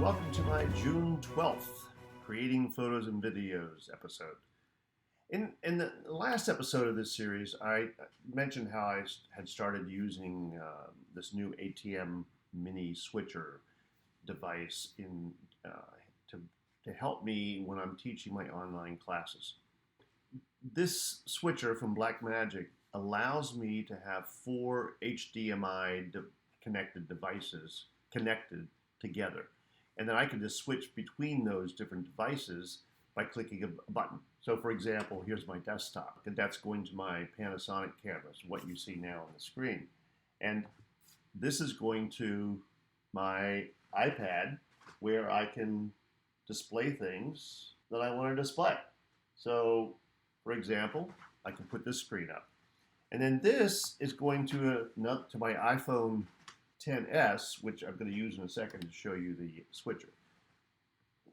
Welcome to my June 12th Creating Photos and Videos episode. In the last episode of this series, I mentioned how I had started using this new ATEM Mini switcher device to help me when I'm teaching my online classes. This switcher from Blackmagic allows me to have 4 HDMI connected devices connected together. And then I can just switch between those different devices by clicking a button. So for example, here's my desktop, and that's going to my Panasonic cameras, what you see now on the screen. And this is going to my iPad, where I can display things that I want to display. So for example, I can put this screen up. And then this is going to my iPhone XS, which I'm going to use in a second to show you the switcher.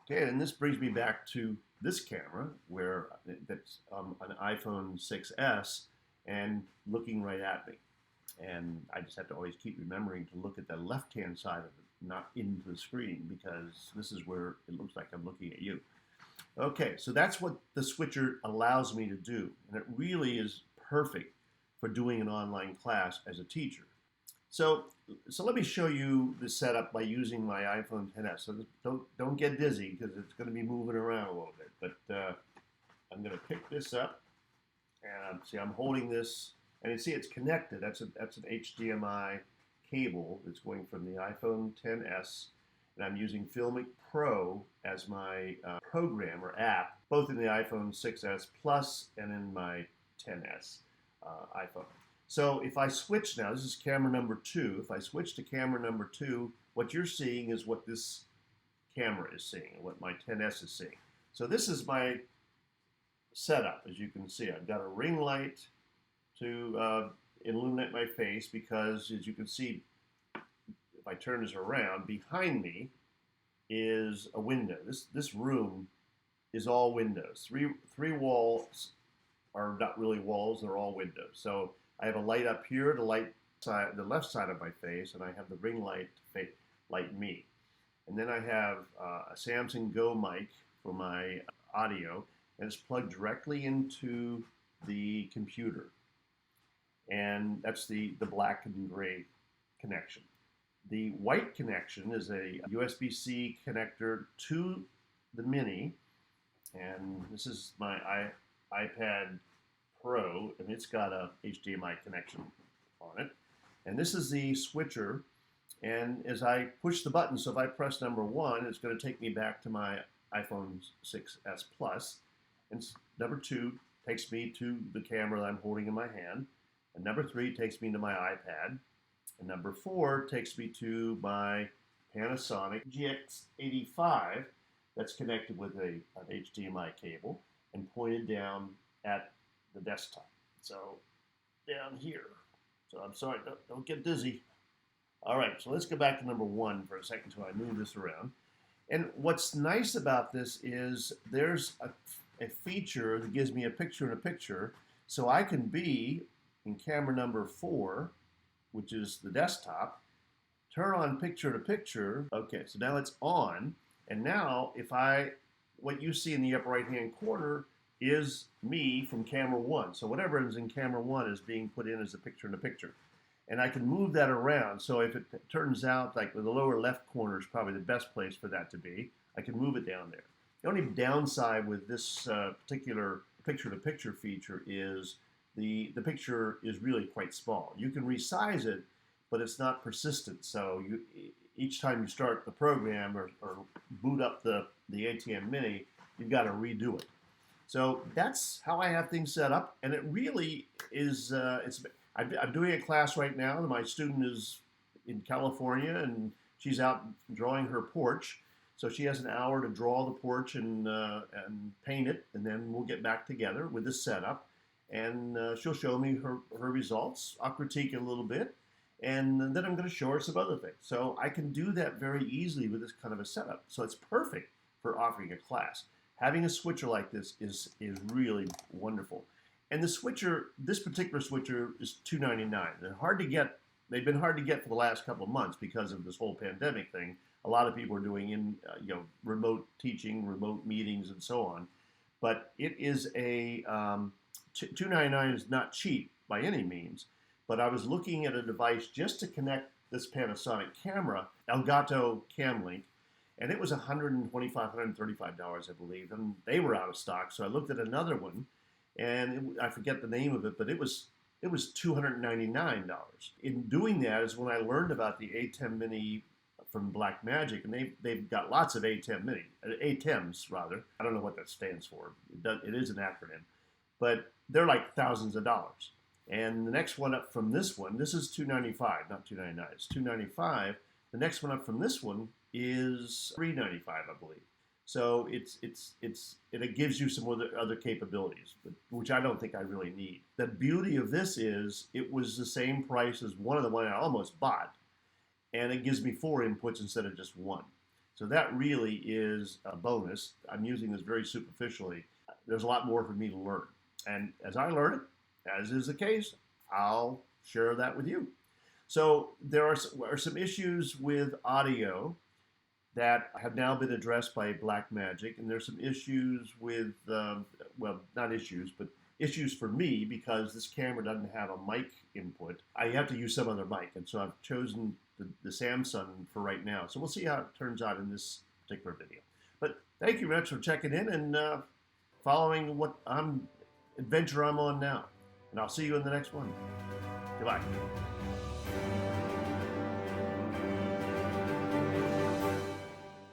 Okay, and this brings me back to this camera, where that's an iPhone 6S and looking right at me. And I just have to always keep remembering to look at the left-hand side of it, not into the screen, because this is where it looks like I'm looking at you. Okay, so that's what the switcher allows me to do, and it really is perfect for doing an online class as a teacher. So let me show you the setup by using my iPhone XS. So don't get dizzy, because it's going to be moving around a little bit. But I'm going to pick this up, and see I'm holding this, and you see it's connected. That's an HDMI cable that's going from the iPhone XS, and I'm using Filmic Pro as my program or app, both in the iPhone 6S Plus and in my XS iPhone. So if I switch now, this is camera number 2. If I switch to camera number 2, what you're seeing is what this camera is seeing, and what my XS is seeing. So this is my setup, as you can see. I've got a ring light to illuminate my face, because as you can see, if I turn this around, behind me is a window. This room is all windows. Three walls are not really walls, they're all windows. So I have a light up here, the left side of my face, and I have the ring light to light me. And then I have a Samsung Go mic for my audio, and it's plugged directly into the computer. And that's the black and gray connection. The white connection is a USB-C connector to the Mini, and this is my iPad Pro, and it's got a HDMI connection on it. And this is the switcher, and as I push the button, so if I press number 1, it's going to take me back to my iPhone 6S Plus, and number 2 takes me to the camera that I'm holding in my hand, and number 3 takes me to my iPad, and number 4 takes me to my Panasonic GX85 that's connected with an HDMI cable and pointed down at the desktop. So down here. So I'm sorry, don't get dizzy. All right, so let's go back to number 1 for a second until I move this around. And what's nice about this is there's a feature that gives me a picture in a picture, so I can be in camera number 4, which is the desktop, turn on picture to picture. Okay, so now it's on, and now what you see in the upper right hand corner is me from camera 1. So whatever is in camera 1 is being put in as a picture in a picture. And I can move that around. So if it turns out like the lower left corner is probably the best place for that to be, I can move it down there. The only downside with this particular picture-to-picture feature is the picture is really quite small. You can resize it, but it's not persistent. So each time you start the program or boot up the ATEM Mini, you've got to redo it. So that's how I have things set up, and it really is. I'm doing a class right now, and my student is in California, and she's out drawing her porch. So she has an hour to draw the porch and paint it, and then we'll get back together with this setup, and she'll show me her results. I'll critique it a little bit, and then I'm going to show her some other things. So I can do that very easily with this kind of a setup. So it's perfect for offering a class. Having a switcher like this is really wonderful. And the switcher, this particular switcher, is $2.99. They're hard to get. They've been hard to get for the last couple of months because of this whole pandemic thing. a lot of people are doing in remote teaching, remote meetings, and so on. But it is a $299 is not cheap by any means. But I was looking at a device just to connect this Panasonic camera, Elgato Camlink, and it was $125, $135, I believe, and they were out of stock. So I looked at another one, and I forget the name of it, but it was $299. In doing that is when I learned about the ATEM Mini from Blackmagic, and they've got lots of ATEMs rather. I don't know what that stands for. It is an acronym, but they're like thousands of dollars. And the next one up from this one, this is $295, not $299. It's $295. The next one up from this one is $395, I believe. So it gives you some other capabilities, which I don't think I really need. The beauty of this is it was the same price as one of the one I almost bought, and it gives me 4 inputs instead of just 1. So that really is a bonus. I'm using this very superficially. There's a lot more for me to learn. And as I learn it, as is the case, I'll share that with you. So there are some issues with audio that have now been addressed by Blackmagic, and there's some issues with, well, not issues, but issues for me because this camera doesn't have a mic input. I have to use some other mic, and so I've chosen the Samsung for right now. So we'll see how it turns out in this particular video. But thank you very much for checking in and following what adventure I'm on now. And I'll see you in the next one. Goodbye.